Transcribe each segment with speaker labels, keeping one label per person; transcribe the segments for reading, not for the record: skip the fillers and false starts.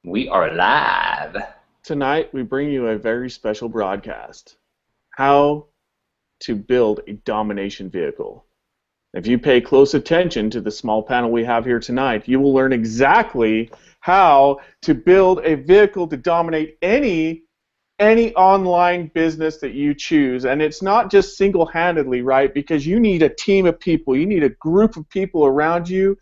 Speaker 1: We are live.
Speaker 2: Tonight, we bring you a very special broadcast. How to build a domination vehicle. If you pay close attention to the small panel we have here tonight, you will learn exactly how to build a vehicle to dominate any online business that you choose. And it's not just single-handedly, right? Because you need a team of people. You need a group of people around you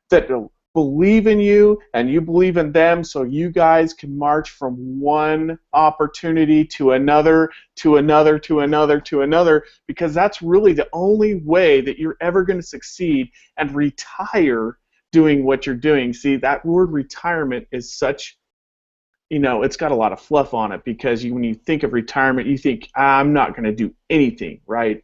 Speaker 2: that believe in you and you believe in them, so you guys can march from one opportunity to another, to another, to another, to another, because that's really the only way that you're ever going to succeed and retire doing what you're doing. See, that word retirement is such, it's got a lot of fluff on it, because when you think of retirement, you think, I'm not going to do anything, right?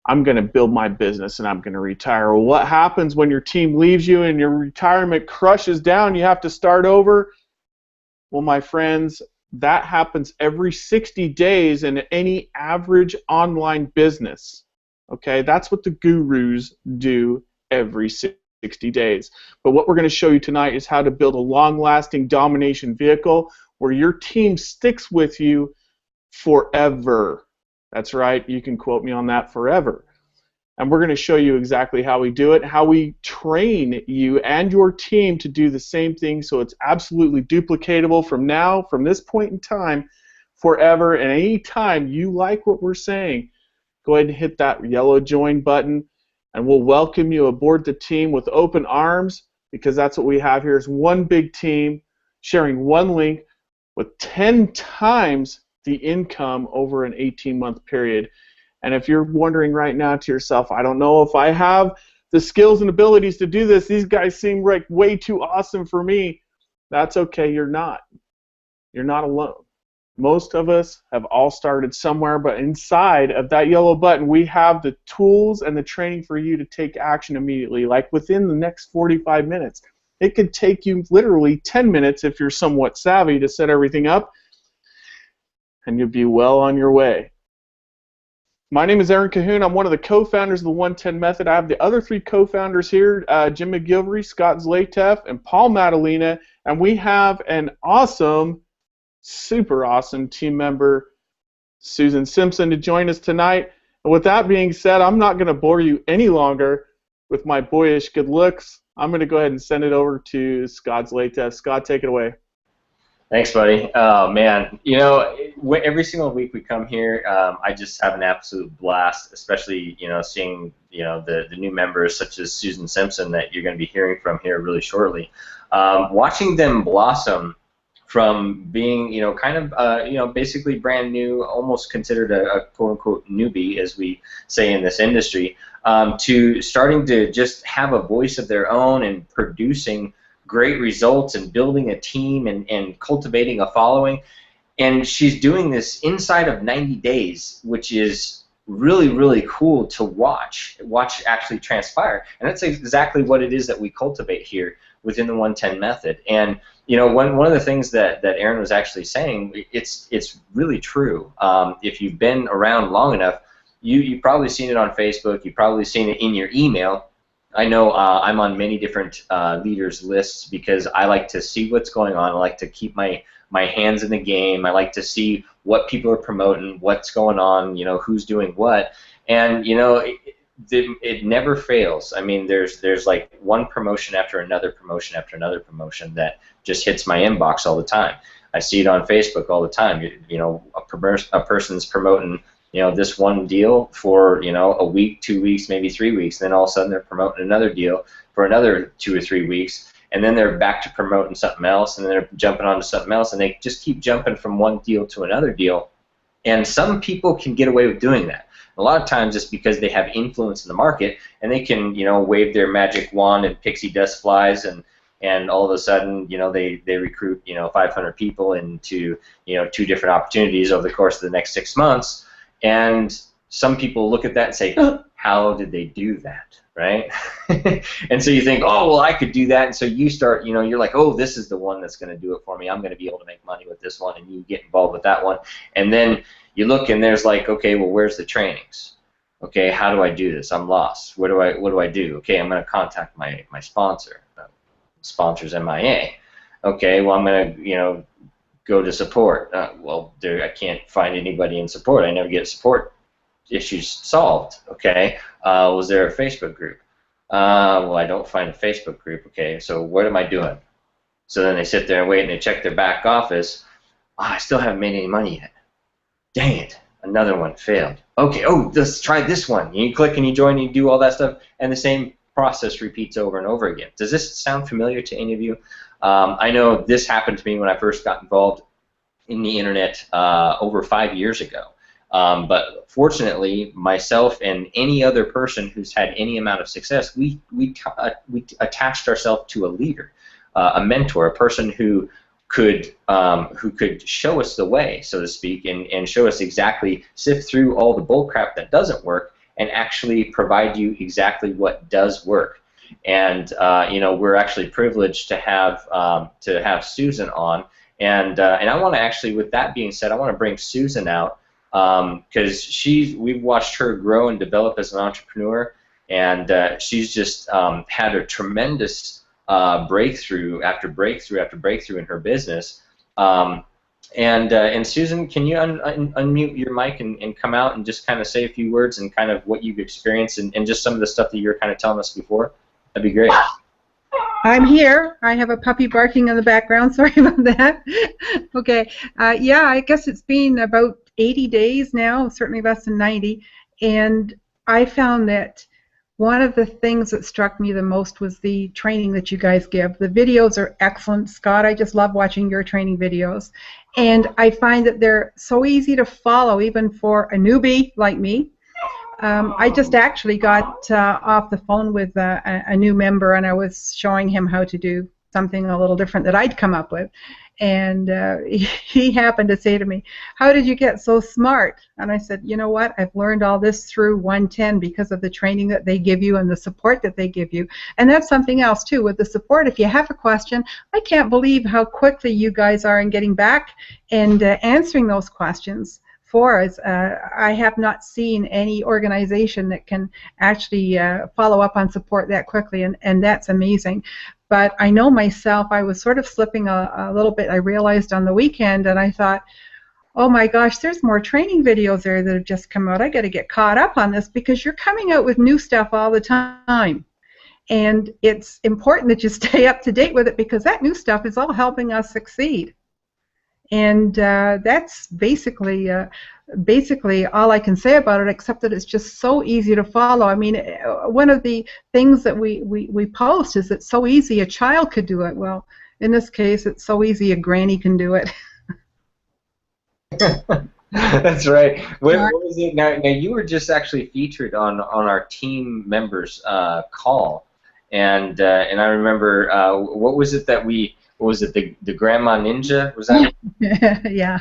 Speaker 2: I'm going to build my business and I'm going to retire. Well, what happens when your team leaves you and your retirement crushes down? You have to start over. Well, my friends, that happens every 60 days in any average online business. Okay, that's what the gurus do every 60 days. But what we're going to show you tonight is how to build a long-lasting domination vehicle where your team sticks with you forever. That's right, you can quote me on that, forever. And we're going to show you exactly how we do it, how we train you and your team to do the same thing, so it's absolutely duplicatable from this point in time, forever. And any time you like what we're saying, go ahead and hit that yellow join button, and we'll welcome you aboard the team with open arms, because that's what we have here is one big team sharing one link with 10 times the income over an 18-month period. And if you're wondering right now to yourself, I don't know if I have the skills and abilities to do this, these guys seem like way too awesome for me, that's okay, you're not. You're not alone. Most of us have all started somewhere, but inside of that yellow button, we have the tools and the training for you to take action immediately, like within the next 45 minutes. It could take you literally 10 minutes if you're somewhat savvy to set everything up, and you'll be well on your way. My name is Aaron Cahoon. I'm one of the co-founders of the 110 Method. I have the other three co-founders here, Jim McGilvery, Scott Zlateff, and Paul Madalena, and we have an awesome, super awesome team member, Susan Simpson, to join us tonight. And with that being said, I'm not going to bore you any longer with my boyish good looks. I'm going to go ahead and send it over to Scott Zlateff. Scott, take it away.
Speaker 1: Thanks, buddy. Oh, man. Every single week we come here, I just have an absolute blast, especially, seeing, the new members such as Susan Simpson that you're going to be hearing from here really shortly. Watching them blossom from being, basically brand new, almost considered a quote-unquote newbie, as we say in this industry, to starting to just have a voice of their own and producing great results and building a team and cultivating a following. And she's doing this inside of 90 days, which is really, really cool to watch actually transpire. And that's exactly what it is that we cultivate here within the 110 Method. And one of the things that Aaron was actually saying, it's really true. If you've been around long enough, you've probably seen it on Facebook, you've probably seen it in your email. I know I'm on many different leaders' lists because I like to see what's going on. I like to keep my hands in the game. I like to see what people are promoting, what's going on, who's doing what. And, it never fails. I mean, there's like one promotion after another promotion after another promotion that just hits my inbox all the time. I see it on Facebook all the time. A person's promoting this one deal for, a week, 2 weeks, maybe 3 weeks, and then all of a sudden they're promoting another deal for another 2 or 3 weeks, and then they're back to promoting something else, and then they're jumping onto something else, and they just keep jumping from one deal to another deal. And some people can get away with doing that. A lot of times it's because they have influence in the market, and they can, wave their magic wand and pixie dust flies, and all of a sudden, they recruit, 500 people into, 2 different opportunities over the course of the next 6 months. And some people look at that and say, how did they do that, right? And so you think, oh, well, I could do that. And so you start, you're like, oh, this is the one that's going to do it for me. I'm going to be able to make money with this one, and you get involved with that one. And then you look, and there's like, okay, well, where's the trainings? Okay, how do I do this? I'm lost. What do I do? Okay, I'm going to contact my sponsor. Sponsor's MIA. Okay, well, I'm going to, go to support. Well, I can't find anybody in support. I never get support issues solved. Okay, was there a Facebook group? Well, I don't find a Facebook group. Okay, so what am I doing? So then they sit there and wait, and they check their back office. Oh, I still haven't made any money yet. Dang it, another one failed. Okay, oh, let's try this one. You click and you join and you do all that stuff, and the same process repeats over and over again. Does this sound familiar to any of you? I know this happened to me when I first got involved in the internet over 5 years ago. But fortunately, myself and any other person who's had any amount of success, we attached ourselves to a leader, a mentor, a person who could show us the way, so to speak, and show us exactly, sift through all the bull crap that doesn't work, and actually provide you exactly what does work. And we're actually privileged to have Susan on, and I want to actually, with that being said, I want to bring Susan out because we've watched her grow and develop as an entrepreneur, and she's just had a tremendous breakthrough after breakthrough after breakthrough in her business. And Susan, can you unmute your mic and come out and just kind of say a few words and kind of what you've experienced and just some of the stuff that you were kind of telling us before? That'd be great.
Speaker 3: I'm here. I have a puppy barking in the background. Sorry about that. Okay. Yeah, I guess it's been about 80 days now, certainly less than 90. And I found that one of the things that struck me the most was the training that you guys give. The videos are excellent. Scott, I just love watching your training videos. And I find that they're so easy to follow, even for a newbie like me. I just actually got off the phone with a new member, and I was showing him how to do something a little different that I'd come up with. And he happened to say to me, "How did you get so smart?" And I said, "You know what? I've learned all this through 110 because of the training that they give you and the support that they give you." And that's something else, too, with the support. If you have a question, I can't believe how quickly you guys are in getting back and answering those questions for us. I have not seen any organization that can actually follow up on support that quickly, and that's amazing. But I know myself, I was sort of slipping a little bit, I realized on the weekend, and I thought, oh my gosh, there's more training videos there that have just come out. I got to get caught up on this because you're coming out with new stuff all the time. And it's important that you stay up to date with it because that new stuff is all helping us succeed. And that's basically all I can say about it, except that it's just so easy to follow. I mean, one of the things that we post is it's so easy a child could do it. Well, in this case, it's so easy a granny can do it.
Speaker 1: That's right. What was it? Now you were just actually featured on our team members call, and I remember what was it that we. What was it, the Grandma Ninja? Was that?
Speaker 3: Yeah.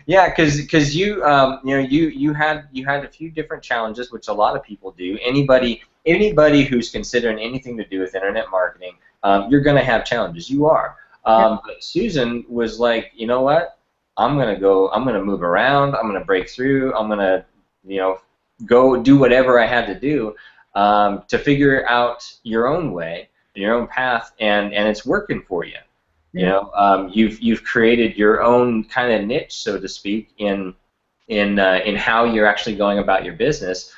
Speaker 1: Yeah, because you you had a few different challenges, which a lot of people do. Anybody who's considering anything to do with internet marketing, you're going to have challenges. You are. But Susan was like, you know what? I'm gonna move around. I'm gonna break through. I'm gonna go do whatever I had to do to figure out your own way, your own path, and it's working for you.
Speaker 3: Yeah.
Speaker 1: You've created your own kind of niche, so to speak, in how you're actually going about your business.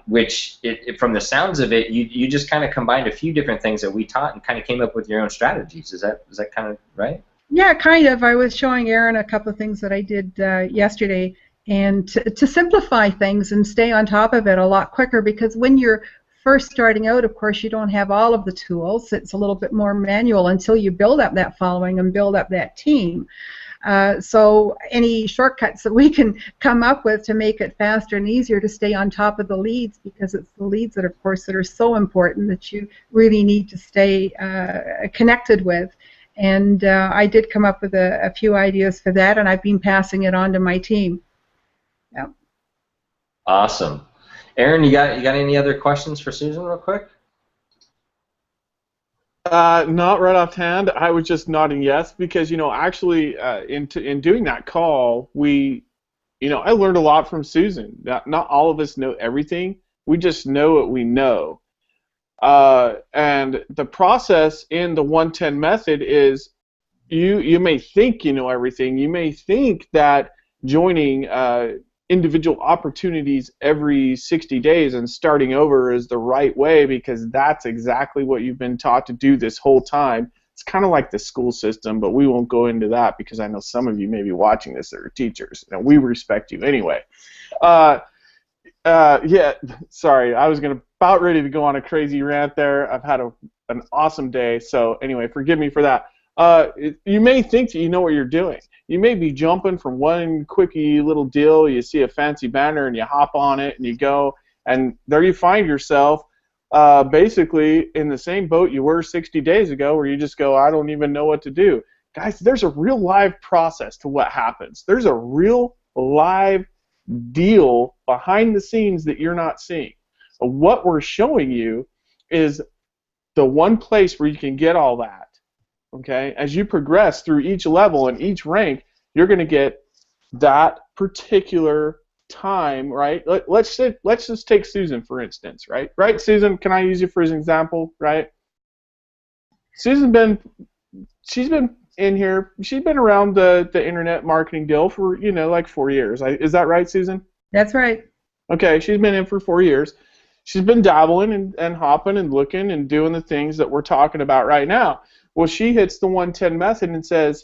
Speaker 1: Which, from the sounds of it, you just kind of combined a few different things that we taught and kind of came up with your own strategies. Is that kind of right?
Speaker 3: Yeah, kind of. I was showing Aaron a couple of things that I did yesterday, and to simplify things and stay on top of it a lot quicker, because when you're first starting out, of course, you don't have all of the tools. It's a little bit more manual until you build up that following and build up that team. So any shortcuts that we can come up with to make it faster and easier to stay on top of the leads, because it's the leads that, of course, that are so important that you really need to stay connected with. And I did come up with a few ideas for that, and I've been passing it on to my team. Yeah.
Speaker 1: Awesome. Aaron, you got any other questions for Susan real quick?
Speaker 2: Not right offhand. I was just nodding yes because, actually in doing that call, I learned a lot from Susan. Not all of us know everything. We just know what we know. And the process in the 110 method is you may think you know everything. You may think that joining individual opportunities every 60 days and starting over is the right way, because that's exactly what you've been taught to do this whole time. It's kind of like the school system, but we won't go into that because I know some of you may be watching this that are teachers, and we respect you anyway. Yeah, sorry, I was about ready to go on a crazy rant there. I've had an awesome day, so anyway, forgive me for that. You may think that you know what you're doing. You may be jumping from one quickie little deal, you see a fancy banner and you hop on it and you go, and there you find yourself basically in the same boat you were 60 days ago, where you just go, I don't even know what to do. Guys, there's a real live process to what happens. There's a real live deal behind the scenes that you're not seeing. What we're showing you is the one place where you can get all that. Okay, as you progress through each level and each rank, you're going to get that particular time, right? Let's just take Susan for instance, right? Right, Susan? Can I use you for an example, right? She's been in here. She's been around the internet marketing deal for like 4 years. Is that right, Susan?
Speaker 3: That's right.
Speaker 2: Okay, she's been in for 4 years. She's been dabbling and hopping and looking and doing the things that we're talking about right now. Well, she hits the 110 method and says,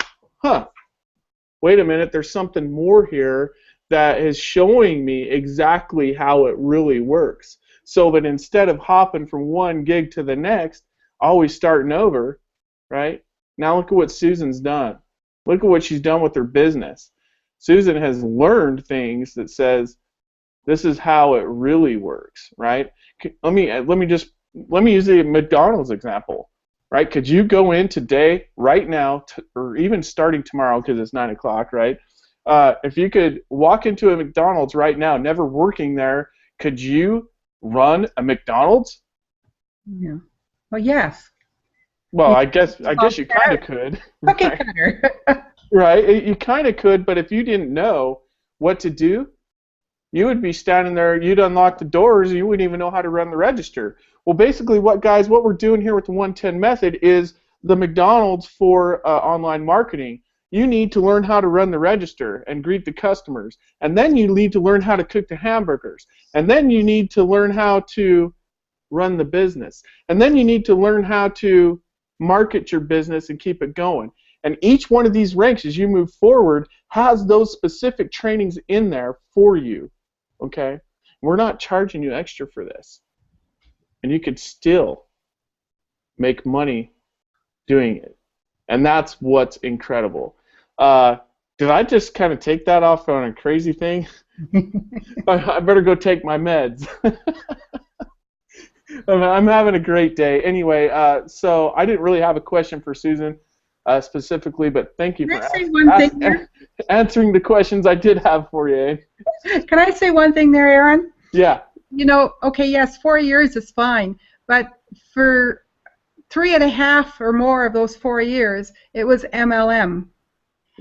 Speaker 2: wait a minute, there's something more here that is showing me exactly how it really works. So that instead of hopping from one gig to the next, always starting over, right? Now look at what Susan's done. Look at what she's done with her business. Susan has learned things that says, this is how it really works, right? Let me use the McDonald's example. Right? Could you go in today, right now, or even starting tomorrow because it's 9 o'clock, right? If you could walk into a McDonald's right now, never working there, could you run a McDonald's?
Speaker 3: Yeah. Well, yes.
Speaker 2: Well, I guess you kind of could.
Speaker 3: Cookie
Speaker 2: Right?
Speaker 3: cutter.
Speaker 2: Right? You kind of could, but if you didn't know what to do, you would be standing there, you'd unlock the doors, and you wouldn't even know how to run the register. Well, basically, what we're doing here with the 110 method is the McDonald's for online marketing. You need to learn how to run the register and greet the customers. And then you need to learn how to cook the hamburgers. And then you need to learn how to run the business. And then you need to learn how to market your business and keep it going. And each one of these ranks, as you move forward, has those specific trainings in there for you. Okay? We're not charging you extra for this. And you could still make money doing it. And that's what's incredible. Did I just kind of take that off on a crazy thing? I better go take my meds. I'm having a great day. Anyway, so I didn't really have a question for Susan specifically, but thank you for answering the questions I did have for you.
Speaker 3: Can I say one thing there, Aaron?
Speaker 2: Yeah.
Speaker 3: Okay, yes, 4 years is fine, but for 3.5 or more of those 4 years, it was MLM.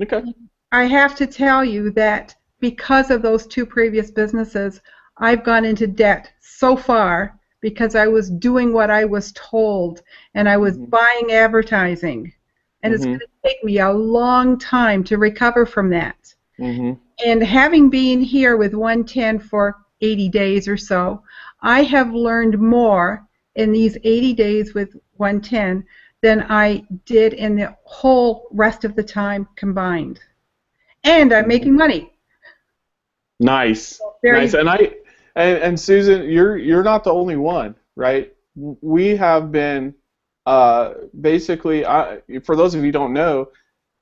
Speaker 2: Okay.
Speaker 3: I have to tell you that because of those 2 previous businesses, I've gone into debt so far because I was doing what I was told, and I was buying advertising, and it's going to take me a long time to recover from that. And having been here with 110 for 80 days or so, I have learned more in these 80 days with 110 than I did in the whole rest of the time combined. And I'm making money.
Speaker 2: Nice. Nice. And Susan, you're not the only one, right? We have been basically, for those of you who don't know,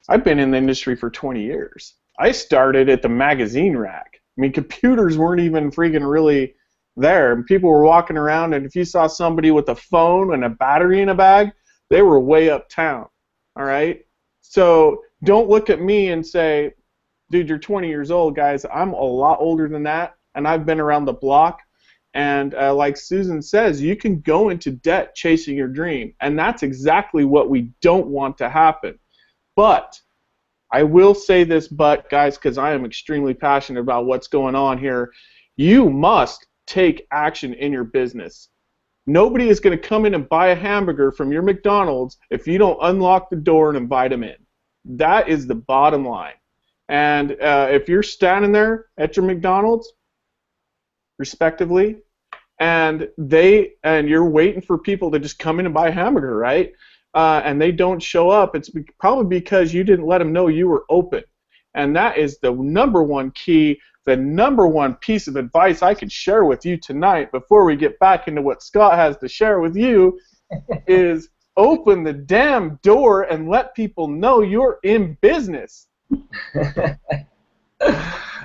Speaker 2: I've been in the industry for 20 years. I started at the magazine rack. I mean, computers weren't even freaking really there. People were walking around, and if you saw somebody with a phone and a battery in a bag, they were way uptown, all right? So don't look at me and say, dude, you're 20 years old, guys. I'm a lot older than that, and I've been around the block. And like Susan says, you can go into debt chasing your dream, and that's exactly what we don't want to happen. But I will say this but, guys, because I am extremely passionate about what's going on here. You must take action in your business. Nobody is going to come in and buy a hamburger from your McDonald's if you don't unlock the door and invite them in. That is the bottom line. And if you're standing there at your McDonald's, respectively, and you're waiting for people to just come in and buy a hamburger, right? And they don't show up, it's probably because you didn't let them know you were open. And that is the number one key, the number one piece of advice I could share with you tonight before we get back into what Scott has to share with you is open the damn door and let people know you're in business.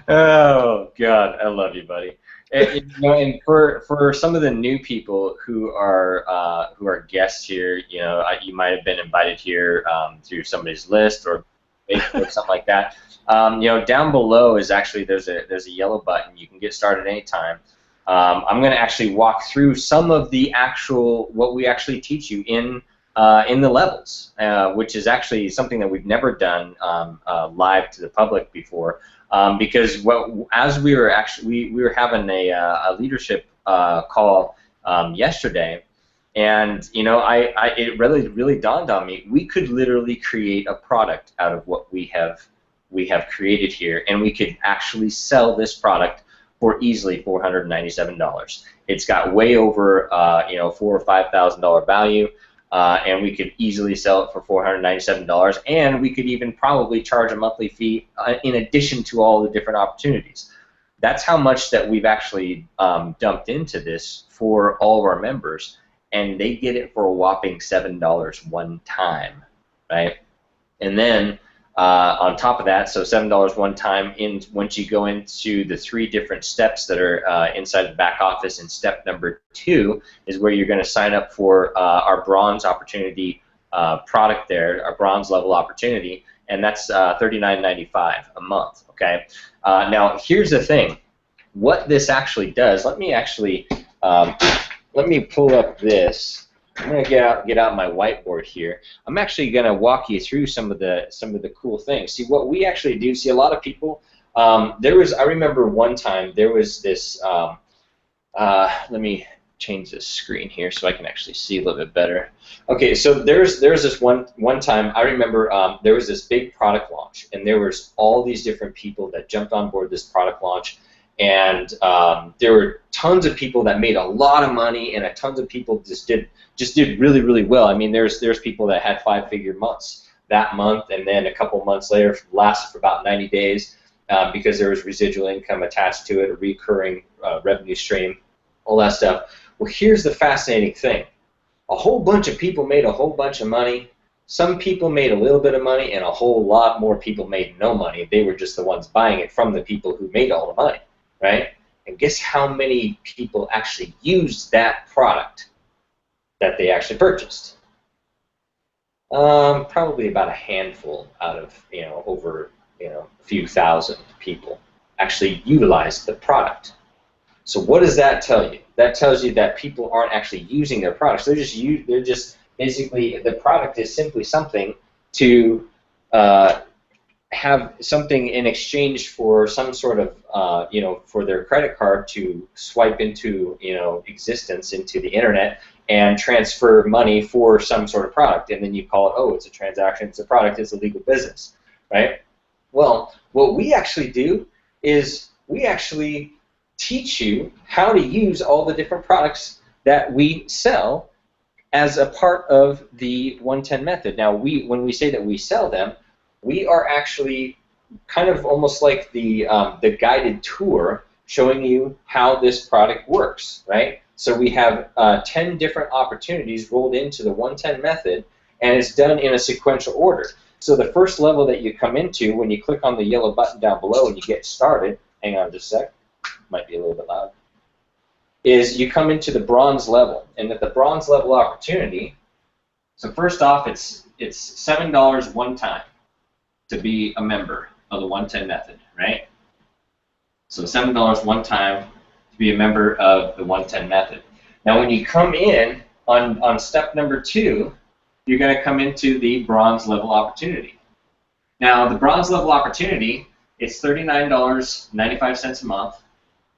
Speaker 1: Oh, God, I love you, buddy. And for some of the new people who are guests here, you might have been invited here through somebody's list or Facebook, something like that. Down below is actually there's a yellow button. You can get started anytime. I'm going to actually walk through some of the what we actually teach you in the levels, which is actually something that we've never done live to the public before. Because as we were having a leadership call yesterday, and it really dawned on me, we could literally create a product out of what we have created here, and we could actually sell this product for easily $497. It's got way over $4,000 or $5,000 value. And we could easily sell it for $497, and we could even probably charge a monthly fee in addition to all the different opportunities. That's how much that we've actually dumped into this for all of our members, and they get it for a whopping $7 one time, right? And then on top of that, so $7 one time, once you go into the 3 different steps that are inside the back office, and step number 2 is where you're going to sign up for our bronze opportunity product there, our bronze level opportunity, and that's $39.95 a month, okay? Now, here's the thing. What this actually does, let me pull up this. I'm going to get out my whiteboard here. I'm actually going to walk you through some of the cool things. See, what we actually do, see, a lot of people, I remember one time there was this, let me change this screen here so I can actually see a little bit better. Okay, so there's this one time, I remember there was this big product launch, and there was all these different people that jumped on board this product launch, and there were tons of people that made a lot of money, and tons of people just did really, really well. I mean, there's people that had 5-figure months that month, and then a couple months later lasted for about 90 days because there was residual income attached to it, a recurring revenue stream, all that stuff. Well, here's the fascinating thing. A whole bunch of people made a whole bunch of money. Some people made a little bit of money, and a whole lot more people made no money. They were just the ones buying it from the people who made all the money, right? And guess how many people actually used that product that they actually purchased? Probably about a handful out of over a few thousand people actually utilized the product. So what does that tell you? That tells you that people aren't actually using their products. They're just basically, the product is simply something to have something in exchange for some sort of for their credit card to swipe into existence into the internet and transfer money for some sort of product, and then you call it, oh, it's a transaction, it's a product, it's a legal business, right? Well, what we actually do is we actually teach you how to use all the different products that we sell as a part of the 110 method. Now, when we say that we sell them, we are actually kind of almost like the guided tour showing you how this product works, right? So we have 10 different opportunities rolled into the 110 method, and it's done in a sequential order. So the first level that you come into, when you click on the yellow button down below and you get started, hang on just a sec, might be a little bit loud, is you come into the bronze level. And at the bronze level opportunity, so first off, it's $7 one time to be a member of the 110 method, right? So $7 one time to be a member of the 110 method. Now when you come in on step number 2, you're going to come into the bronze level opportunity. Now the bronze level opportunity, it's $39.95 a month,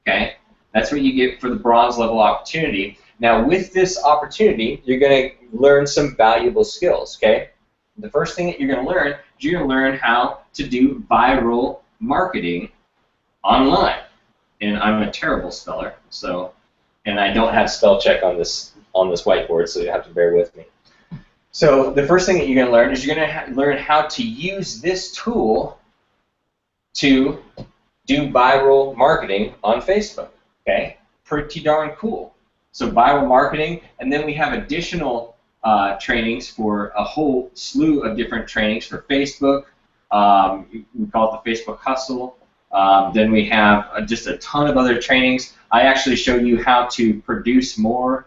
Speaker 1: okay? That's what you get for the bronze level opportunity. Now, with this opportunity, you're going to learn some valuable skills, okay? The first thing that you're going to learn is you're going to learn how to do viral marketing online. And I'm a terrible speller, so, and I don't have spell check on this whiteboard, so you have to bear with me. So the first thing that you're going to learn is you're going to learn how to use this tool to do viral marketing on Facebook, okay? Pretty darn cool. So viral marketing, and then we have additional trainings for a whole slew of different trainings for Facebook. We call it the Facebook Hustle. Then we have just a ton of other trainings. I actually show you how to produce more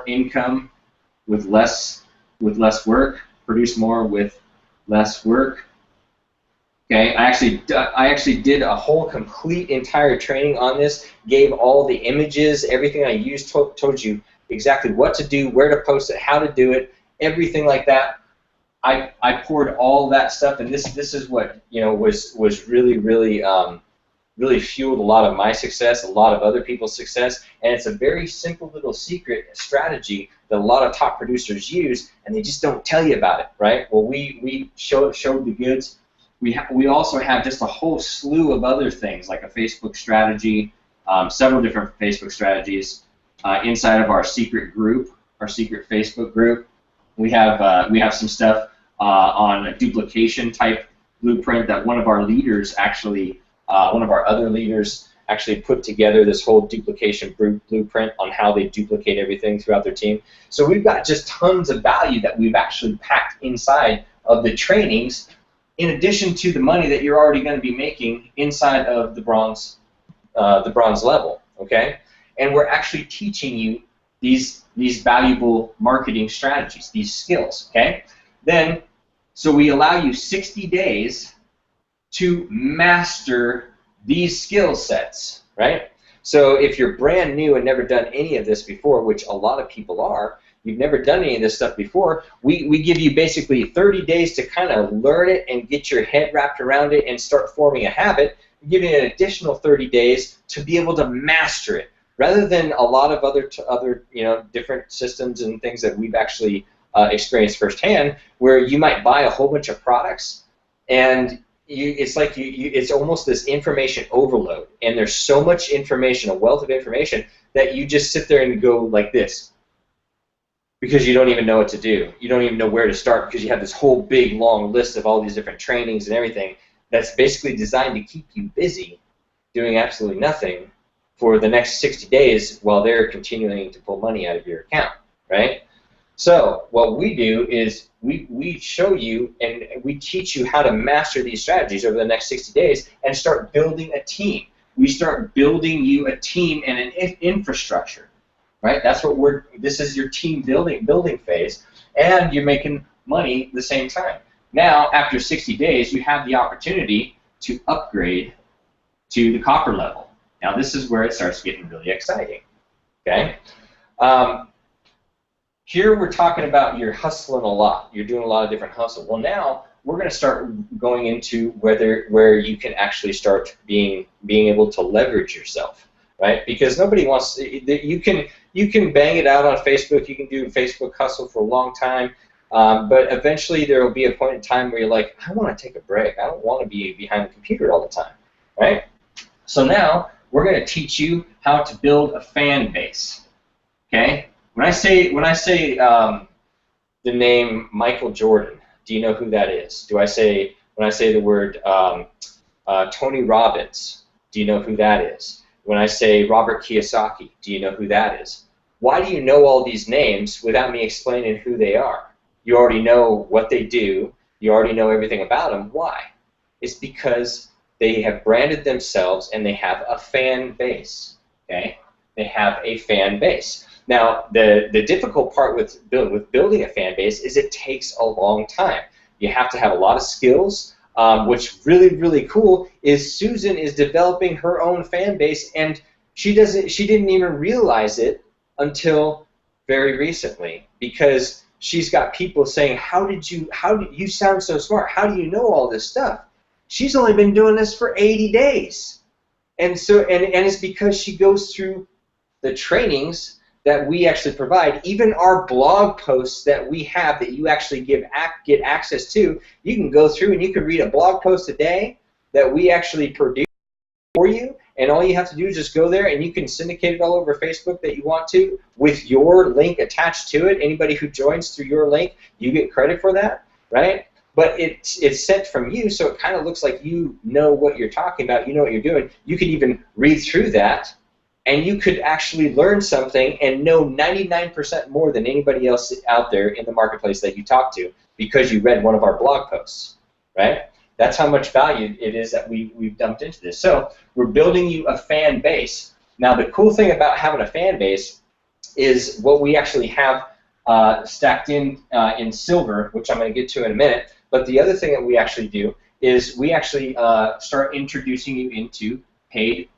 Speaker 1: income with less work. Produce more with less work. Okay, I actually did a whole complete entire training on this. Gave all the images, everything I used, told you exactly what to do, where to post it, how to do it, everything like that. I poured all that stuff, and this is what was really fueled a lot of my success, a lot of other people's success, and it's a very simple little secret strategy that a lot of top producers use, and they just don't tell you about it, right? Well, we showed the goods. We also have just a whole slew of other things like a Facebook strategy, several different Facebook strategies inside of our secret group, our secret Facebook group. We have some stuff on a duplication type blueprint that one of our leaders actually, one of our other leaders actually put together this whole duplication blueprint on how they duplicate everything throughout their team. So we've got just tons of value that we've actually packed inside of the trainings, in addition to the money that you're already going to be making inside of the bronze level, okay? And we're actually teaching you these valuable marketing strategies, these skills, okay? Then, so we allow you 60 days to master these skill sets, right? So if you're brand new and never done any of this before, which a lot of people are, you've never done any of this stuff before, we give you basically 30 days to kind of learn it and get your head wrapped around it and start forming a habit. We give you an additional 30 days to be able to master it, rather than a lot of other different systems and things that we've actually experienced firsthand, where you might buy a whole bunch of products and it's almost this information overload, and there's so much information, a wealth of information, that you just sit there and go like this, because you don't even know what to do. You don't even know where to start, because you have this whole big long list of all these different trainings and everything that's basically designed to keep you busy doing absolutely nothing for the next 60 days while they're continuing to pull money out of your account, right? So what we do is we show you and we teach you how to master these strategies over the next 60 days and start building a team. We start building you a team and an infrastructure, right? That's what this is your team building phase, and you're making money at the same time. Now, after 60 days, you have the opportunity to upgrade to the copper level. Now, this is where it starts getting really exciting, okay? Here we're talking about you're hustling a lot. You're doing a lot of different hustle. Well, now we're going to start going into where you can actually start being able to leverage yourself, right? Because nobody wants you can bang it out on Facebook. You can do Facebook hustle for a long time, but eventually there will be a point in time where you're like, I want to take a break. I don't want to be behind the computer all the time, right? So now we're going to teach you how to build a fan base, okay? When I say the name Michael Jordan, do you know who that is? When I say the word Tony Robbins, do you know who that is? When I say Robert Kiyosaki, do you know who that is? Why do you know all these names without me explaining who they are? You already know what they do. You already know everything about them. Why? It's because they have branded themselves and they have a fan base. Okay? They have a fan base. Now, the difficult part with building a fan base is it takes a long time. You have to have a lot of skills. What's really, really cool is Susan is developing her own fan base, and she didn't even realize it until very recently, because she's got people saying, how do you sound so smart? How do you know all this stuff? She's only been doing this for 80 days. And so and it's because she goes through
Speaker 4: the trainings that we actually provide, even our blog posts that we have that you actually get access to. You can go through and you can read a blog post a day that we actually produce for you, and all you have to do is just go there and you can syndicate it all over Facebook that you want to with your link attached to it. Anybody who joins through your link, you get credit for that, right? But it's sent from you, so it kind of looks like you know what you're talking about, you know what you're doing. You could even read through that, and you could actually learn something and know 99% more than anybody else out there in the marketplace that you talk to because you read one of our blog posts, right? That's how much value it is that we've dumped into this. So we're building you a fan base. Now, the cool thing about having a fan base is what we actually have stacked in silver, which I'm going to get to in a minute. But the other thing that we actually do is we actually start introducing you into paid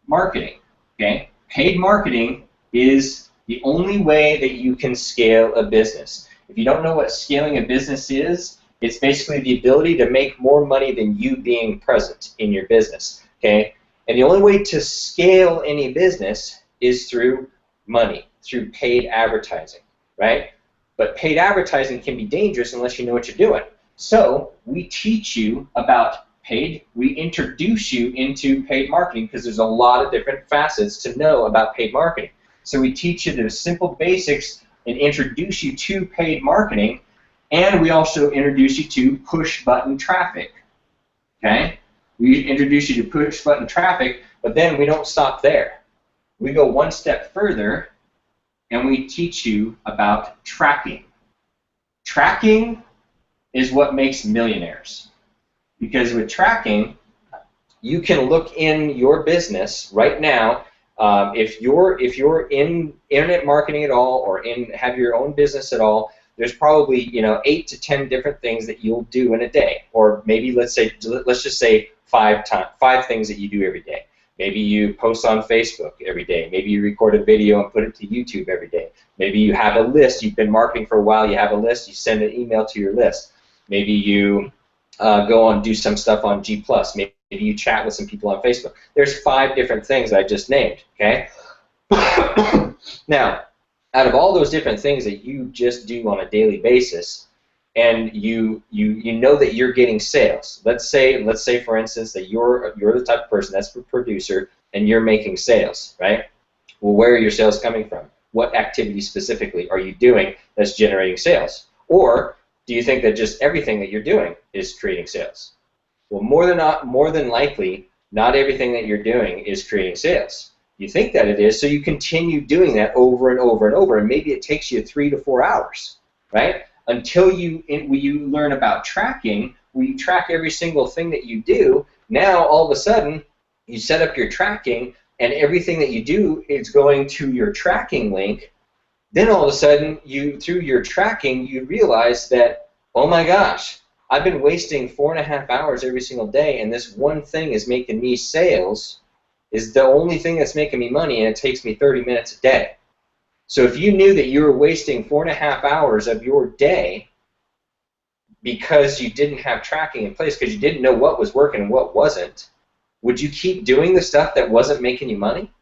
Speaker 4: marketing. Okay? Paid marketing is the only way that you can scale a business. If you don't know what scaling a business is, it's basically the ability to make more money than you being present in your business. Okay? And the only way to scale any business is through money, through paid advertising, right? But paid advertising can be dangerous unless you know what you're doing. So we teach you about we introduce you into paid marketing because there's a lot of different facets to know about paid marketing. So we teach you the simple basics and introduce you to paid marketing, and we also introduce you to push button traffic. Okay? We introduce you to push button traffic, but then we don't stop there. We go one step further, and we teach you about tracking. Tracking is what makes millionaires. Because with tracking, you can look in your business right now. If you're in internet marketing at all, or have your own business at all, there's probably 8 to 10 different things that you'll do in a day, or maybe let's just say 5 things that you do every day. Maybe you post on Facebook every day. Maybe you record a video and put it to YouTube every day. Maybe you have a list. You've been marketing for a while. You have a list. You send an email to your list. Maybe you go on do some stuff on G+. Maybe you chat with some people on Facebook. There's 5 different things I just named, okay? Now, out of all those different things that you just do on a daily basis, and you know that you're getting sales. Let's say for instance that you're the type of person that's a producer and you're making sales, right? Well, where are your sales coming from? What activity specifically are you doing that's generating sales? Or do you think that just everything that you're doing is creating sales? Well, more than likely, not everything that you're doing is creating sales. You think that it is, so you continue doing that over and over and over, and maybe it takes you 3 to 4 hours, right? Until you learn about tracking, where you track every single thing that you do. Now, all of a sudden, you set up your tracking, and everything that you do is going to your tracking link. Then all of a sudden, through your tracking, you realize that, oh my gosh, I've been wasting 4.5 hours every single day, and this one thing is making me sales, is the only thing that's making me money, and it takes me 30 minutes a day. So if you knew that you were wasting 4.5 hours of your day because you didn't have tracking in place, because you didn't know what was working and what wasn't, would you keep doing the stuff that wasn't making you money?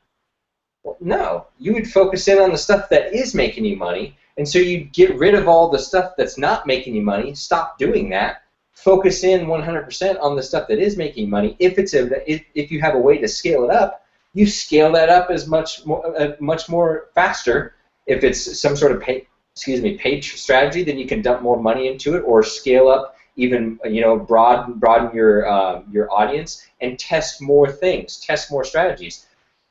Speaker 4: Well, no. You would focus in on the stuff that is making you money, and so you'd get rid of all the stuff that's not making you money, stop doing that, focus in 100% on the stuff that is making you money. If you have a way to scale it up, you scale that up as much more faster. If it's some sort of paid strategy, then you can dump more money into it, or scale up even, broaden your audience and test more things, test more strategies.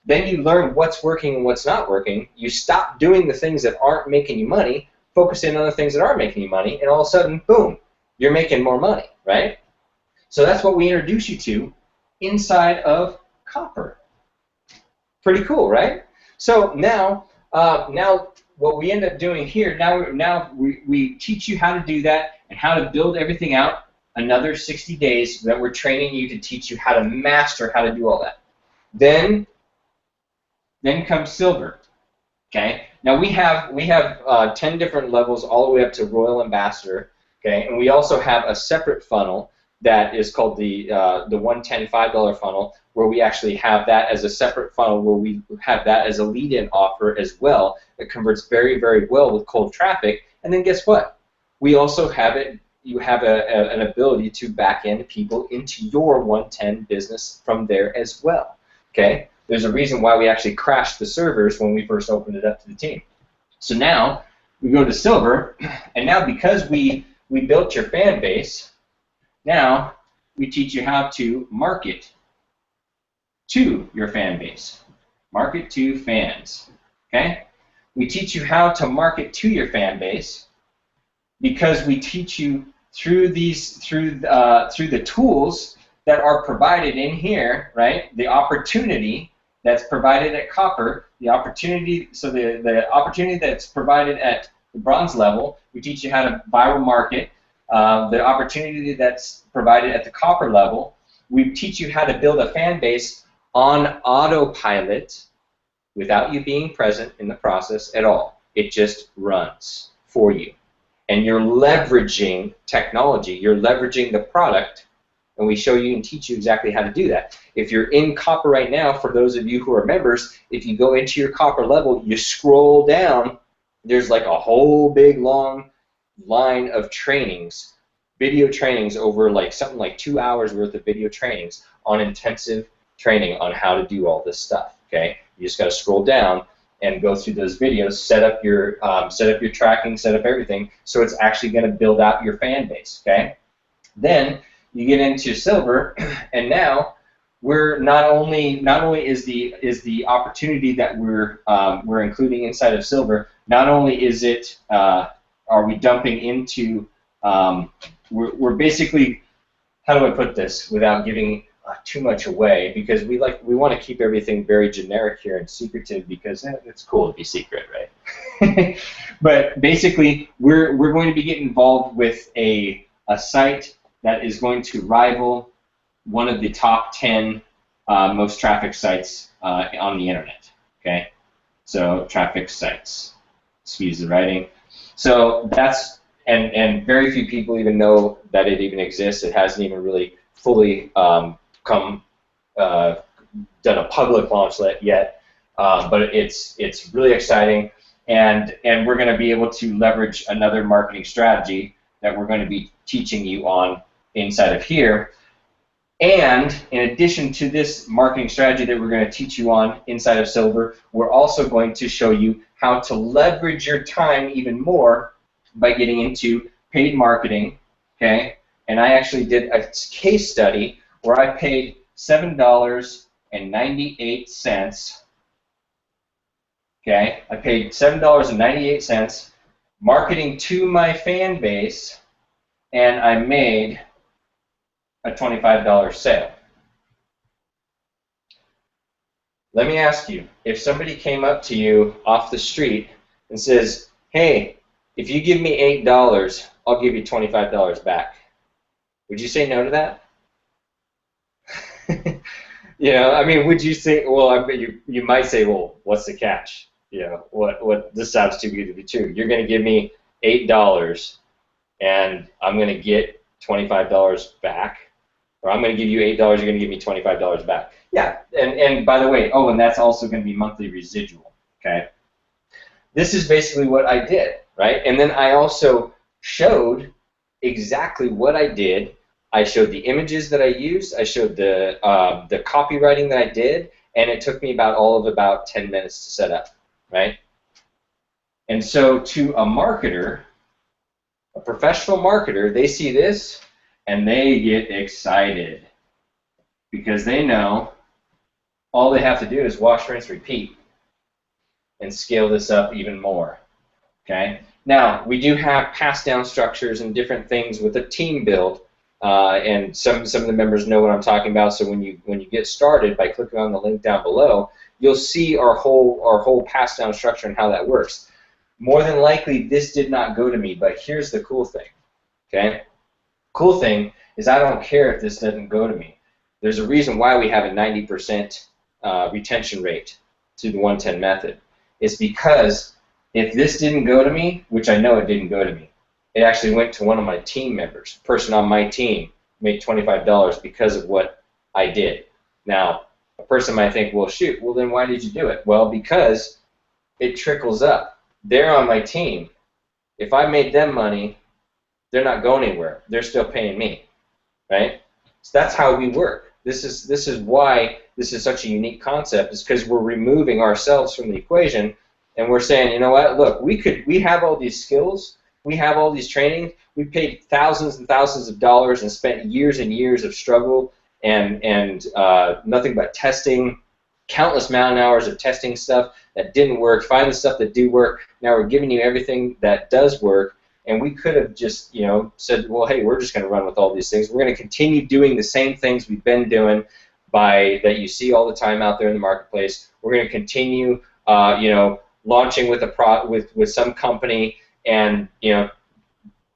Speaker 4: Then you learn what's working and what's not working. You stop doing the things that aren't making you money, focus in on the things that are making you money, and all of a sudden, boom, you're making more money, right? So that's what we introduce you to inside of Copper. Pretty cool, right? So now what we end up doing here, now we teach you how to do that and how to build everything out. Another 60 days that we're training you to teach you how to master how to do all that. Then comes Silver. Okay. Now we have 10 different levels all the way up to Royal Ambassador. Okay, and we also have a separate funnel that is called the $110 $5 funnel, where we actually have that as a separate funnel, where we have that as a lead-in offer as well. It converts very, very well with cold traffic. And then guess what? We also have it. You have an ability to back end people into your 110 business from there as well. Okay? There's a reason why we actually crashed the servers when we first opened it up to the team. So now we go to Silver, and now because we built your fan base, now we teach you how to market to your fan base. Market to fans. Okay? We teach you how to market to your fan base because we teach you through the tools that are provided in here, right? The opportunity that's provided at copper, the opportunity that's provided at the bronze level, we teach you how to viral market. The opportunity that's provided at the copper level, we teach you how to build a fan base on autopilot without you being present in the process at all. It just runs for you. And you're leveraging technology. You're leveraging the product, and we show you and teach you exactly how to do that. If you're in copper right now, for those of you who are members, if you go into your copper level, you scroll down, there's like a whole big long line of trainings, video trainings over like something like 2 hours worth of video trainings on intensive training on how to do all this stuff. Okay, you just got to scroll down and go through those videos, set up your tracking, set up everything, so it's actually going to build out your fan base. Okay, then you get into Silver, and now we're not only is the opportunity that we're including inside of Silver, not only is it are we dumping into we're basically, how do I put this without giving too much away, because we want to keep everything very generic here and secretive, because it's cool to be secret, right? But basically, we're going to be getting involved with a site that is going to rival one of the top 10 most traffic sites on the internet. Okay, so traffic sites. Excuse the writing. So that's and very few people even know that it even exists. It hasn't even really fully done a public launch yet, but it's really exciting, and we're going to be able to leverage another marketing strategy that we're going to be teaching you on inside of here. And in addition to this marketing strategy that we're going to teach you on inside of Silver, we're also going to show you how to leverage your time even more by getting into paid marketing. Okay, and I actually did a case study where I paid $7.98. Okay, I paid $7.98 marketing to my fan base, and I made a $25 sale. Let me ask you, if somebody came up to you off the street and says, hey, if you give me $8, I'll give you $25 back, would you say no to that? You know, I mean, would you say, well, I mean, you might say, well, what's the catch? You know, what this sounds too good to be true. You're going to give me $8 and I'm going to get $25 back, or I'm going to give you $8, you're going to give me $25 back. Yeah, and by the way, oh, and that's also going to be monthly residual, okay? This is basically what I did, right? And then I also showed exactly what I did. I showed the images that I used, I showed the copywriting that I did, and it took me about 10 minutes to set up, right? And so to a marketer, a professional marketer, they see this and they get excited because they know all they have to do is wash, rinse, repeat and scale this up even more, okay? Now, we do have pass-down structures and different things with a team build. And some of the members know what I'm talking about. So when you get started by clicking on the link down below, you'll see our whole pass down structure and how that works. More than likely, this did not go to me, but here's the cool thing. Okay, cool thing is I don't care if this doesn't go to me. There's a reason why we have a 90% retention rate to the 110 method. It's because if this didn't go to me, which I know it didn't go to me, it actually went to one of my team members, person on my team make $25 because of what I did. Now, a person might think, well, shoot, well, then why did you do it? Well, because it trickles up. They're on my team. If I made them money, they're not going anywhere. They're still paying me, right? So that's how we work. This is why this is such a unique concept. Is because we're removing ourselves from the equation, and we're saying, you know what? Look, we have all these skills, we have all these trainings. We paid thousands and thousands of dollars and spent years and years of struggle and nothing but testing, countless amount of hours of testing stuff that didn't work. Find the stuff that do work. Now we're giving you everything that does work. And we could have just, you know, said, well, hey, we're just going to run with all these things. We're going to continue doing the same things we've been doing that you see all the time out there in the marketplace. We're going to continue, you know, launching with with some company and, you know,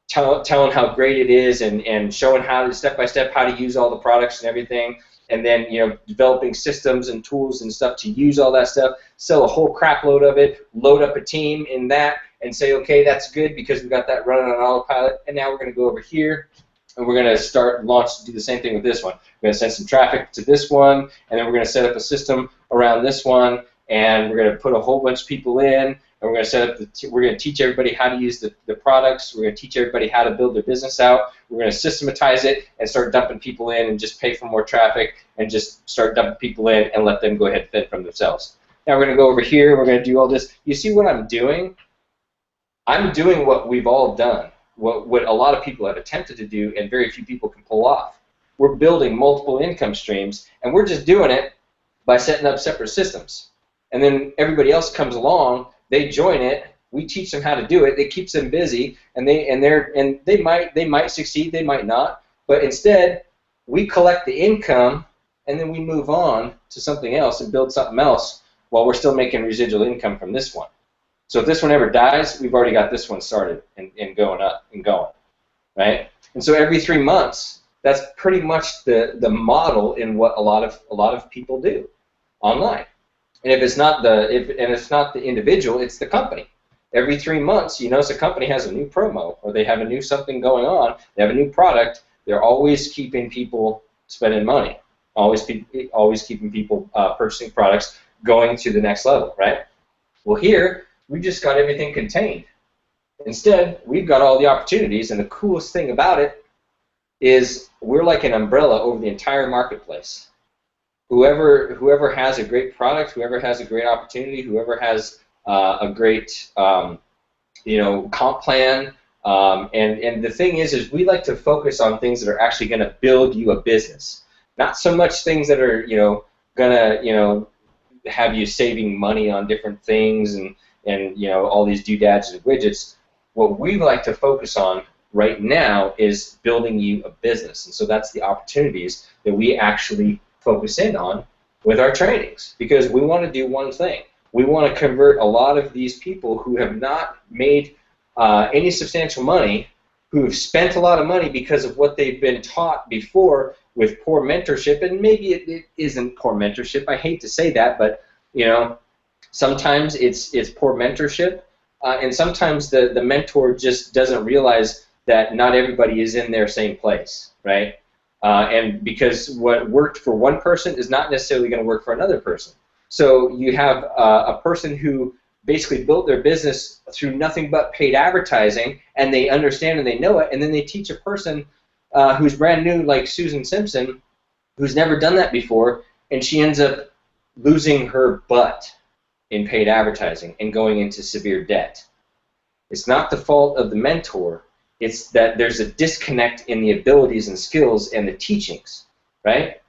Speaker 4: telling how great it is and showing how to step by step how to use all the products and everything. And then, you know, developing systems and tools and stuff to use all that stuff, sell a whole crap load of it, load up a team in that, and say, okay, that's good because we got that running on autopilot, and now we're going to go over here, and we're going to do the same thing with this one. We're going to send some traffic to this one, and then we're going to set up a system around this one, and we're going to put a whole bunch of people in, and we're going to set up we're going to teach everybody how to use the products. We're going to teach everybody how to build their business out. We're going to systematize it and start dumping people in and just pay for more traffic and just start dumping people in and let them go ahead and fend for themselves. Now we're going to go over here. We're going to do all this. You see what I'm doing? I'm doing what we've all done, what a lot of people have attempted to do and very few people can pull off. We're building multiple income streams, and we're just doing it by setting up separate systems. And then everybody else comes along, they join it, we teach them how to do it, it keeps them busy, and they might succeed, they might not, but instead we collect the income and then we move on to something else and build something else while we're still making residual income from this one. So if this one ever dies, we've already got this one started and going up and going, right? And so every 3 months, that's pretty much the model in what a lot of people do online. And if it's not the individual, it's the company. Every 3 months, you notice a company has a new promo or they have a new something going on. They have a new product. They're always keeping people spending money. Always keeping people purchasing products, going to the next level, right? Well, here we just got everything contained. Instead, we've got all the opportunities, and the coolest thing about it is we're like an umbrella over the entire marketplace. Whoever has a great product, whoever has a great opportunity, whoever has a great you know, comp plan, and the thing is we like to focus on things that are actually going to build you a business, not so much things that are, you know, gonna, you know, have you saving money on different things and you know, all these doodads and widgets. What we like to focus on right now is building you a business, and so that's the opportunities that we actually focus in on with our trainings, because we want to do one thing. We want to convert a lot of these people who have not made any substantial money, who have spent a lot of money because of what they've been taught before with poor mentorship, and maybe it isn't poor mentorship. I hate to say that, but you know, sometimes it's poor mentorship, and sometimes the mentor just doesn't realize that not everybody is in their same place, right? And because what worked for one person is not necessarily going to work for another person. So you have a person who basically built their business through nothing but paid advertising, and they understand and they know it, and then they teach a person who's brand new, like Susan Simpson, who's never done that before, and she ends up losing her butt in paid advertising and going into severe debt. It's not the fault of the mentor. It's that there's a disconnect in the abilities and skills and the teachings, right?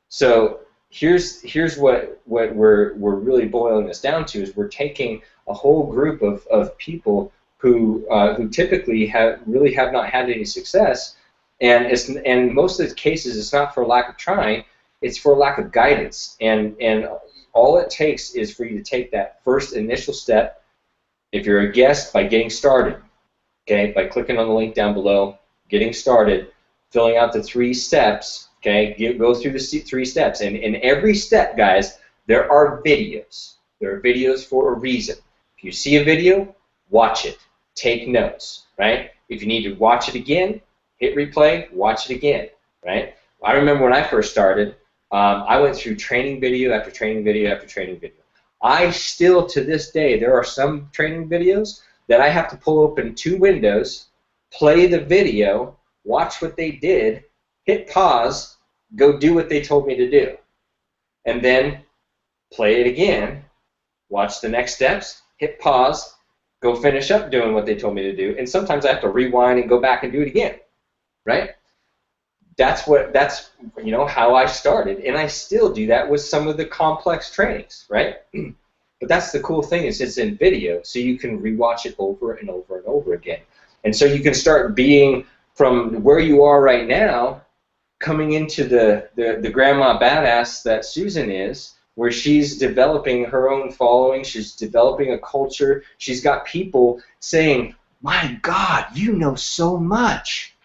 Speaker 4: So here's what we're really boiling this down to, is we're taking a whole group of people who typically really have not had any success, and most of the cases it's not for lack of trying, it's for lack of guidance, and all it takes is for you to take that first initial step. If you're a guest, by getting started, okay, by clicking on the link down below, getting started, filling out the 3 steps, okay, go through the 3 steps, and in every step, guys, there are videos. There are videos for a reason. If you see a video, watch it, take notes, right? If you need to watch it again, hit replay, watch it again. right? I remember when I first started, I went through training video after training video after training video. I still, to this day, there are some training videos that I have to pull open 2 windows, play the video, watch what they did, hit pause, go do what they told me to do, and then play it again, watch the next steps, hit pause, go finish up doing what they told me to do, and sometimes I have to rewind and go back and do it again, right? That's how I started, and I still do that with some of the complex trainings, right? But that's the cool thing, is it's in video, so you can rewatch it over and over and over again. And so you can start being, from where you are right now, coming into the grandma badass that Susan is, where she's developing her own following, she's developing a culture, she's got people saying, my God, you know so much,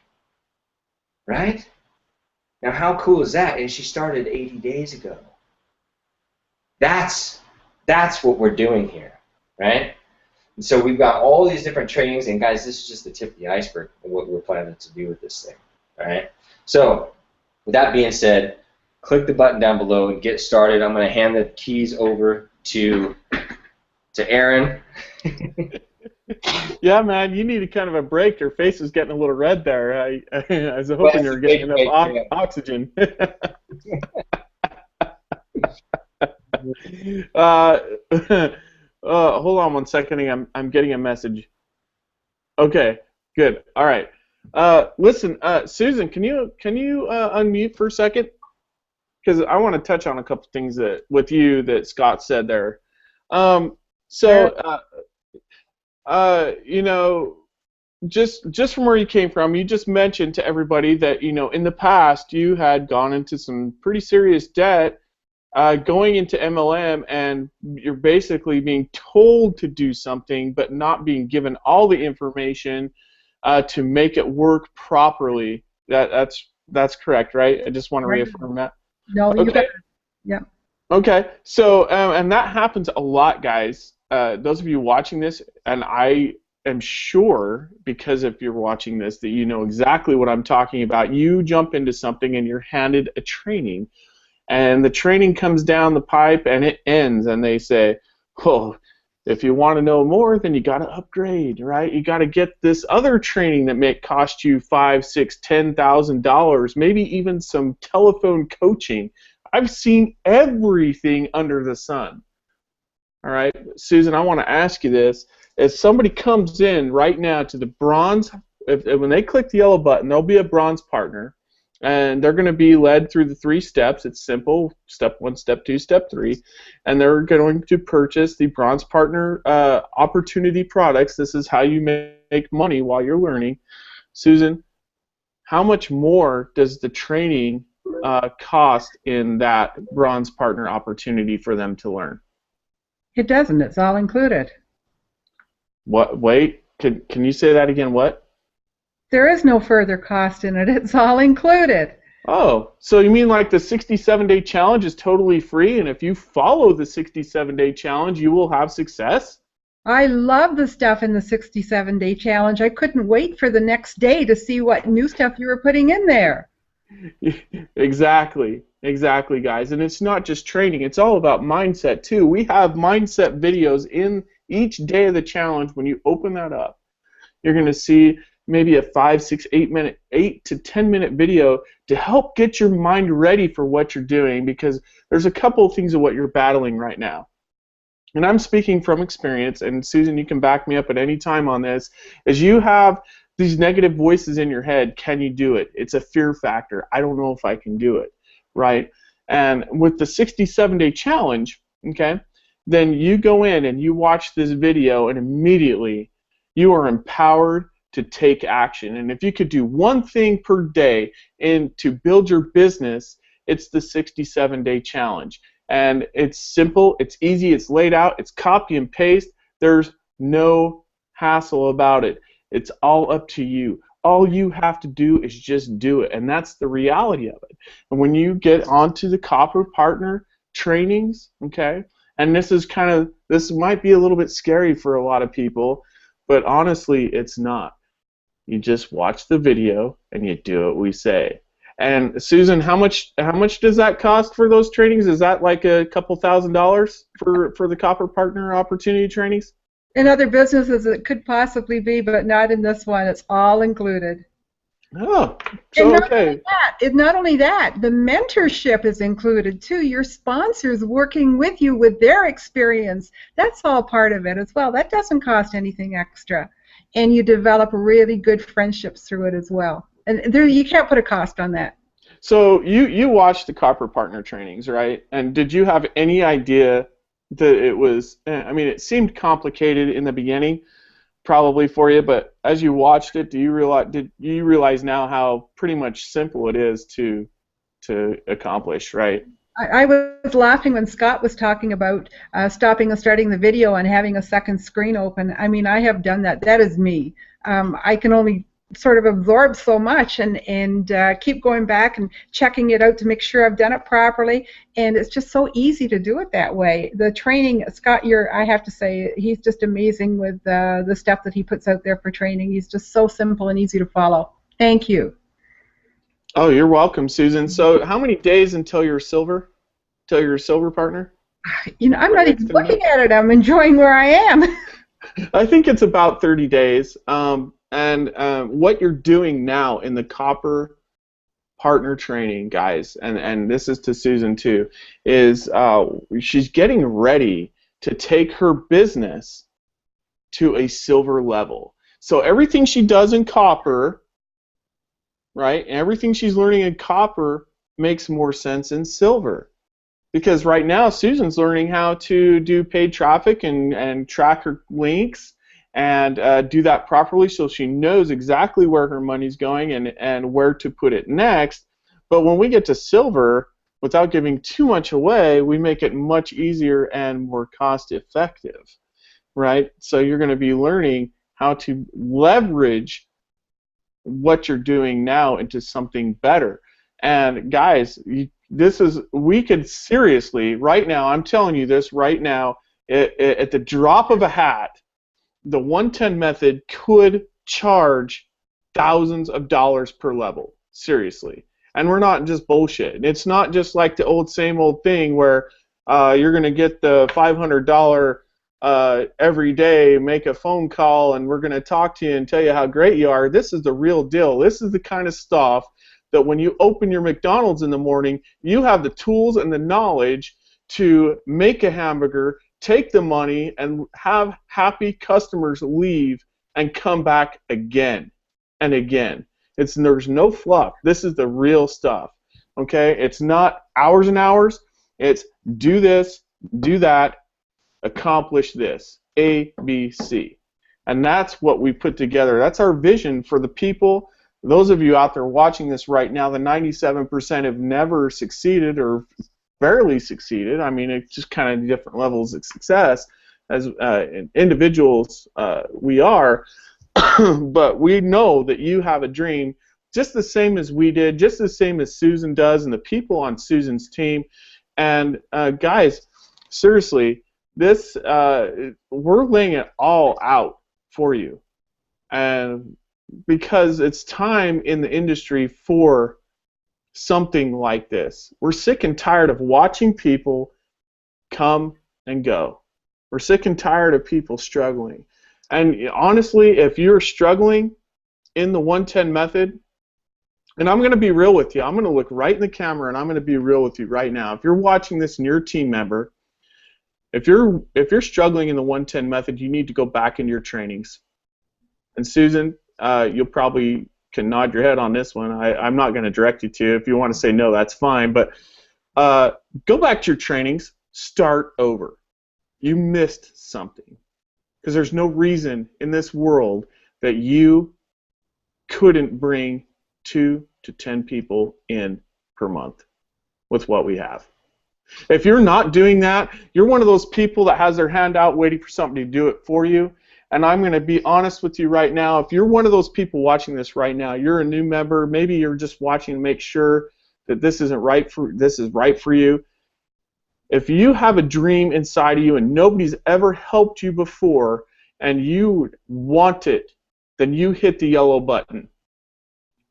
Speaker 4: right? Now how cool is that? And she started 80 days ago. That's what we're doing here, right? And so we've got all these different trainings, and guys, this is just the tip of the iceberg of what we're planning to do with this thing, all right? So with that being said, click the button down below and get started. I'm going to hand the keys over to Aaron.
Speaker 2: Yeah, man, you need kind of a break. Your face is getting a little red there. I was hoping you were getting enough oxygen. Hold on one second. I'm getting a message. Okay, good. All right. Listen, Susan, can you unmute for a second? Because I want to touch on a couple things with you that Scott said there. You know, just from where you came from, you just mentioned to everybody that, you know, in the past you had gone into some pretty serious debt going into MLM, and you're basically being told to do something but not being given all the information to make it work properly. That's correct, right? I just want to reaffirm that.
Speaker 3: No, you got it. Yeah.
Speaker 2: Okay, so and that happens a lot, guys. Those of you watching this, and I am sure, because if you're watching this, that you know exactly what I'm talking about. You jump into something and you're handed a training, and the training comes down the pipe and it ends, and they say, "Oh, if you want to know more, then you got to upgrade, right? You got to get this other training that may cost you $5,000, $6,000, $10,000, maybe even some telephone coaching." I've seen everything under the sun. All right, Susan, I want to ask you this. If somebody comes in right now to the bronze, when they click the yellow button, there'll be a bronze partner, and they're going to be led through the 3 steps. It's simple: step 1, step 2, step 3, and they're going to purchase the bronze partner opportunity products. This is how you make money while you're learning. Susan, how much more does the training cost in that bronze partner opportunity for them to learn?
Speaker 3: It doesn't. It's all included.
Speaker 2: What? Wait. Can you say that again? What?
Speaker 3: There is no further cost in it. It's all included.
Speaker 2: Oh, so you mean like the 67-day challenge is totally free, and if you follow the 67-day challenge, you will have success?
Speaker 3: I love the stuff in the 67-day challenge. I couldn't wait for the next day to see what new stuff you were putting in there.
Speaker 2: Exactly, guys. And it's not just training. It's all about mindset, too. We have mindset videos in each day of the challenge. When you open that up, you're going to see maybe a 5, 6, 8 to 10 minute video to help get your mind ready for what you're doing, because there's a couple of things of what you're battling right now. And I'm speaking from experience, and Susan, you can back me up at any time on this, is you have these negative voices in your head. Can you do it? It's a fear factor. I don't know if I can do it, right? And with the 67-day challenge, okay, then you go in and you watch this video, and immediately you are empowered to take action. And if you could do one thing per day to build your business, it's the 67-day challenge. And it's simple, it's easy, it's laid out, it's copy and paste. There's no hassle about it. It's all up to you. All you have to do is just do it, and that's the reality of it. And when you get onto the Copper Partner trainings, okay, and this might be a little bit scary for a lot of people, but honestly, it's not. You just watch the video and you do what we say. And Susan, how much does that cost for those trainings? Is that like a couple $1,000s for the Copper Partner Opportunity trainings?
Speaker 3: In other businesses, it could possibly be, but not in this one. It's all included.
Speaker 2: Oh, so okay.
Speaker 3: Not only that, the mentorship is included too. Your sponsors working with you with their experience. That's all part of it as well. That doesn't cost anything extra. And you develop really good friendships through it as well. And there, you can't put a cost on that.
Speaker 2: So you watched the Copper Partner trainings, right? And did you have any idea that it was, I mean, it seemed complicated in the beginning, probably for you, but as you watched it, did you realize now how pretty much simple it is to accomplish, right?
Speaker 3: I was laughing when Scott was talking about stopping and starting the video and having a second screen open. I mean, I have done that. That is me. I can only sort of absorb so much and keep going back and checking it out to make sure I've done it properly, and it's just so easy to do it that way. The training, Scott, I have to say, he's just amazing with the stuff that he puts out there for training. He's just so simple and easy to follow. Thank you.
Speaker 2: Oh, you're welcome, Susan. So how many days until you're silver? Till you're a silver partner?
Speaker 3: You know, I'm not even looking at it. I'm enjoying where I am.
Speaker 2: I think it's about 30 days. And what you're doing now in the Copper Partner training, guys, and this is to Susan too, is she's getting ready to take her business to a silver level. So everything she does in Copper, right, and everything she's learning in Copper makes more sense in silver. Because right now Susan's learning how to do paid traffic and track her links and do that properly, so she knows exactly where her money's going and where to put it next. But when we get to silver, without giving too much away, we make it much easier and more cost effective, right? So you're going to be learning how to leverage what you're doing now into something better. And guys, we could seriously, right now, I'm telling you this right now, at the drop of a hat, the 110 method could charge thousands of dollars per level, seriously. And we're not just bullshit. It's not just like the same old thing where you're going to get the $500 every day, make a phone call, and we're going to talk to you and tell you how great you are. This is the real deal. This is the kind of stuff that when you open your McDonald's in the morning, you have the tools and the knowledge to make a hamburger, take the money, and have happy customers leave and come back again and again. There's no fluff. This is the real stuff. Okay? It's not hours and hours. It's do this, do that, accomplish this. A, B, C. And that's what we put together. That's our vision for the people. Those of you out there watching this right now, the 97% have never succeeded or barely succeeded. I mean, it's just kind of different levels of success as individuals we are, but we know that you have a dream just the same as we did, just the same as Susan does and the people on Susan's team. And guys, seriously, this we're laying it all out for you, and because it's time in the industry for something like this. We're sick and tired of watching people come and go. We're sick and tired of people struggling. And honestly, if you're struggling in the 110 method, and I'm going to be real with you, I'm going to look right in the camera and I'm going to be real with you right now. If you're watching this and you're a team member, if you're struggling in the 110 method, you need to go back into your trainings. And Susan, you'll probably can nod your head on this one. I'm not going to direct you to. If you want to say no, that's fine. But go back to your trainings. Start over. You missed something. Because there's no reason in this world that you couldn't bring 2 to 10 people in per month with what we have. If you're not doing that, you're one of those people that has their hand out waiting for somebody to do it for you. And I'm going to be honest with you right now. If you're one of those people watching this right now, you're a new member, maybe you're just watching to make sure that this is right for you. If you have a dream inside of you and nobody's ever helped you before and you want it, then you hit the yellow button.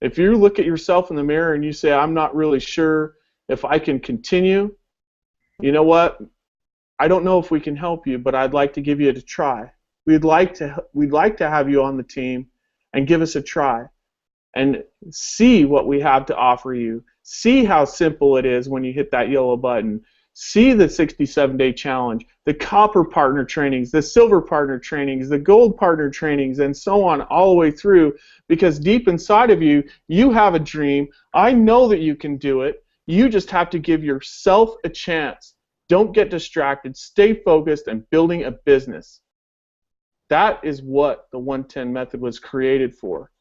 Speaker 2: If you look at yourself in the mirror and you say, I'm not really sure if I can continue, you know what? I don't know if we can help you, but I'd like to give you a try. We'd like to have you on the team and give us a try and see what we have to offer you. See how simple it is when you hit that yellow button. See the 67-day challenge, the copper partner trainings, the silver partner trainings, the gold partner trainings, and so on all the way through, because deep inside of you, you have a dream. I know that you can do it. You just have to give yourself a chance. Don't get distracted. Stay focused and building a business. That is what the 110 method was created for.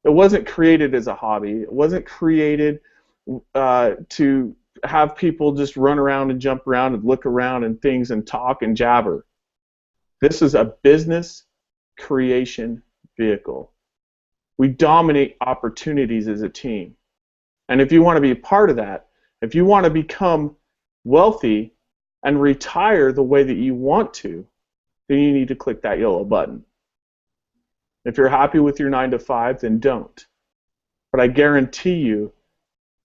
Speaker 2: It wasn't created as a hobby. It wasn't created to have people just run around and jump around and look around and things and talk and jabber. This is a business creation vehicle. We dominate opportunities as a team. And if you want to be a part of that, if you want to become wealthy and retire the way that you want to, then you need to click that yellow button. If you're happy with your 9 to 5, then don't. But I guarantee you,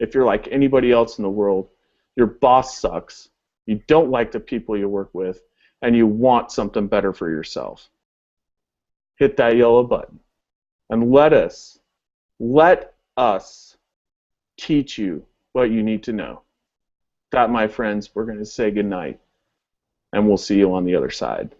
Speaker 2: if you're like anybody else in the world, your boss sucks, you don't like the people you work with, and you want something better for yourself. Hit that yellow button and let us teach you what you need to know. That, my friends, we're going to say goodnight, and we'll see you on the other side.